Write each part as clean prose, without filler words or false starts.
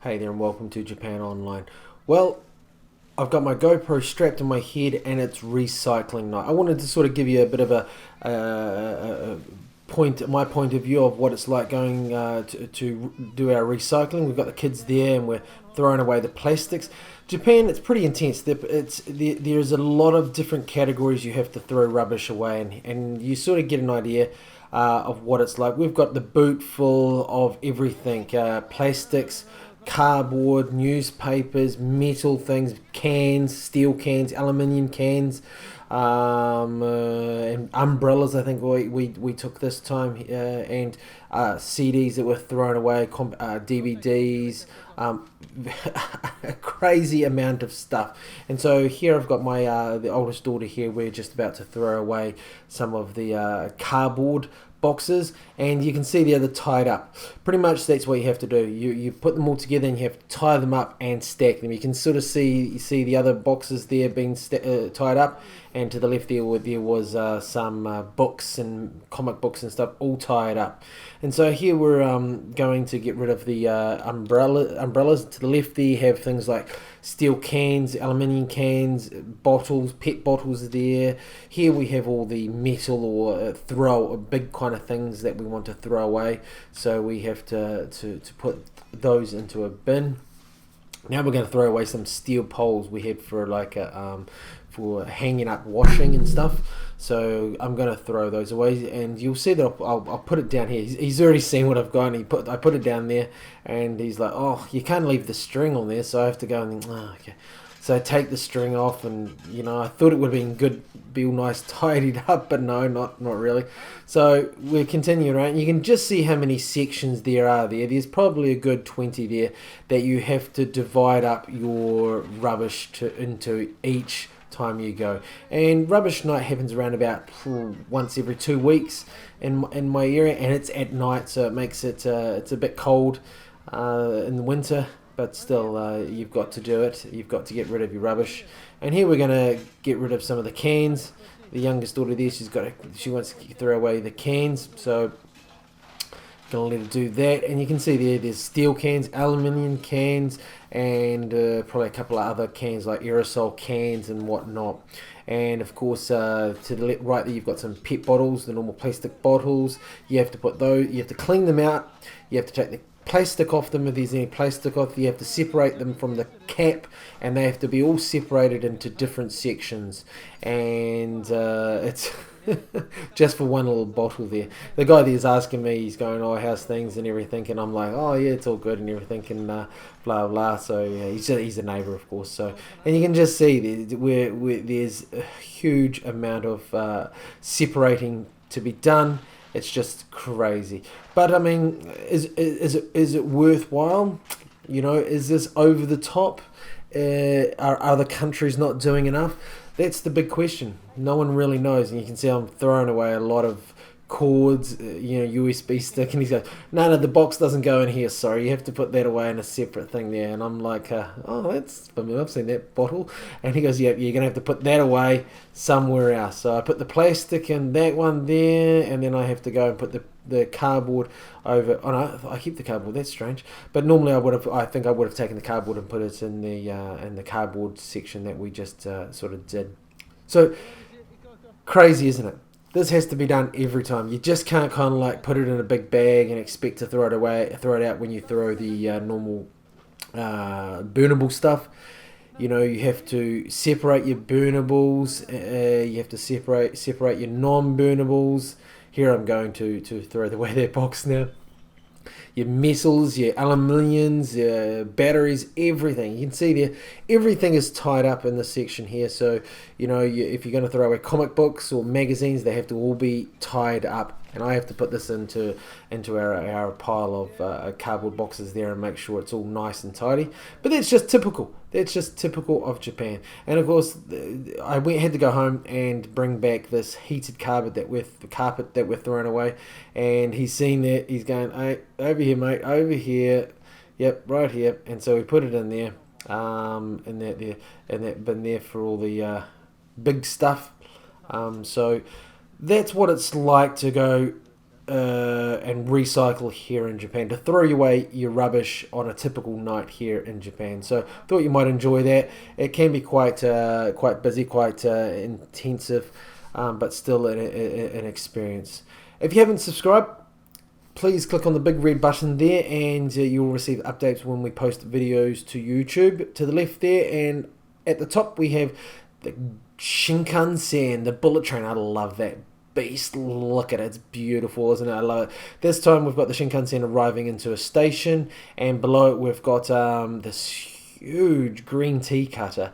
Hey there and welcome to Japan Online. Well, I've got my GoPro strapped to my head and it's recycling night. I wanted to sort of give you a bit of a my point of view of what it's like going to do our recycling. We've got the kids there and we're throwing away the plastics. Japan, it's pretty intense. There's a lot of different categories you have to throw rubbish away, and you sort of get an idea of what it's like. We've got the boot full of everything, plastics, cardboard, newspapers, metal things, cans, steel cans, aluminium cans, and umbrellas. I think we took this time, and CDs that were thrown away, DVDs, a crazy amount of stuff. And so here I've got my the oldest daughter here. We're just about to throw away some of the cardboard boxes, and you can see the other tied up. Pretty much that's what you have to do. You put them all together and you have to tie them up and stack them. You can sort of see the other boxes there being tied up, and to the left there was some books and comic books and stuff all tied up. And so here we're going to get rid of the umbrellas. To the left there you have things like steel cans, aluminium cans, bottles, pet bottles there. Here we have all the metal or big kind of things that we want to throw away. So we have to put those into a bin. Now we're going to throw away some steel poles we had for for hanging up washing and stuff. So I'm going to throw those away, and you'll see that I'll put it down here. He's already seen what I've got, and I put it down there, and he's like, oh, you can't leave the string on there, so I have to go and think, oh, okay. So I take the string off, and I thought it would have been good, be all nice tidied up, but no, not really. So we're continuing around. You can just see how many sections there are there. There's probably a good 20 there that you have to divide up your rubbish into each time you go. And rubbish night happens around about once every 2 weeks in my area, and it's at night, so it makes it it's a bit cold in the winter. But still, you've got to do it. You've got to get rid of your rubbish. And here we're going to get rid of some of the cans. The youngest daughter there, she wants to throw away the cans. So going to let her do that. And you can see there's steel cans, aluminium cans, and probably a couple of other cans like aerosol cans and whatnot. And of course, to the right there, you've got some PET bottles, the normal plastic bottles. You have to put those. You have to clean them out. You have to take the plastic off them if there's any plastic off. You have to separate them from the cap, and they have to be all separated into different sections. And it's just for one little bottle there. The guy there's asking me, he's going, oh, how's things and everything, and I'm like, oh yeah, it's all good and everything, and blah blah. So yeah, he's a neighbour, of course. So, and you can just see where there's a huge amount of separating to be done. It's just crazy. But I mean, is it worthwhile? Is this over the top? Are other countries not doing enough? That's the big question. No one really knows, and you can see I'm throwing away a lot of cords, USB stick, and he's like, no, the box doesn't go in here, sorry, you have to put that away in a separate thing there. And I'm like, oh, that's familiar, I've seen that bottle. And he goes, yeah, you're going to have to put that away somewhere else. So I put the plastic in that one there, and then I have to go and put the cardboard over. Oh no, I keep the cardboard, that's strange. But normally I think I would have taken the cardboard and put it in the cardboard section that we just sort of did. So crazy, isn't it? This has to be done every time. You just can't kind of like put it in a big bag and expect to throw it out when you throw the normal burnable stuff. You have to separate your burnables. You have to separate your non-burnables. Here I'm going to throw away that box now. Your metals, your aluminiums, your batteries, everything. You can see there, everything is tied up in this section here. So, if you're going to throw away comic books or magazines, they have to all be tied up. And I have to put this into our pile of cardboard boxes there and make sure it's all nice and tidy. But that's just typical. That's just typical of Japan. And of course, I had to go home and bring back this heated carpet that we're throwing away. And he's seen that. He's going, hey, over here, mate, over here. Yep, right here. And so we put it in there, in that bin there for all the big stuff. So that's what it's like to go and recycle here in Japan, to throw away your rubbish on a typical night here in Japan. So thought you might enjoy that. It can be quite busy, quite intensive, but still an experience. If you haven't subscribed, please click on the big red button there, and you'll receive updates when we post videos to YouTube. To the left there, and at the top we have the Shinkansen, the bullet train. I love that beast. Look at it, it's beautiful, isn't it? I love it. This time we've got the Shinkansen arriving into a station, and below it we've got this huge green tea cutter.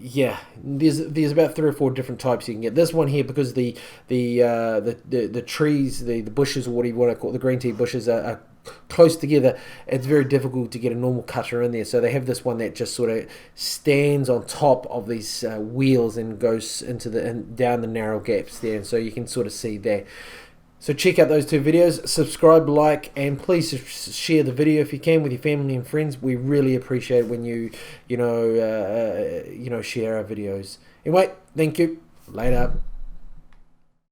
Yeah, there's about 3 or 4 different types you can get. This one here, because the trees, the bushes, or what you want to call it, the green tea bushes are close together, it's very difficult to get a normal cutter in there. So they have this one that just sort of stands on top of these wheels and goes into down the narrow gaps there, and so you can sort of see there. So check out those 2 videos, subscribe, like, and please share the video if you can with your family and friends. We really appreciate when you share our videos. Anyway, thank you. Later.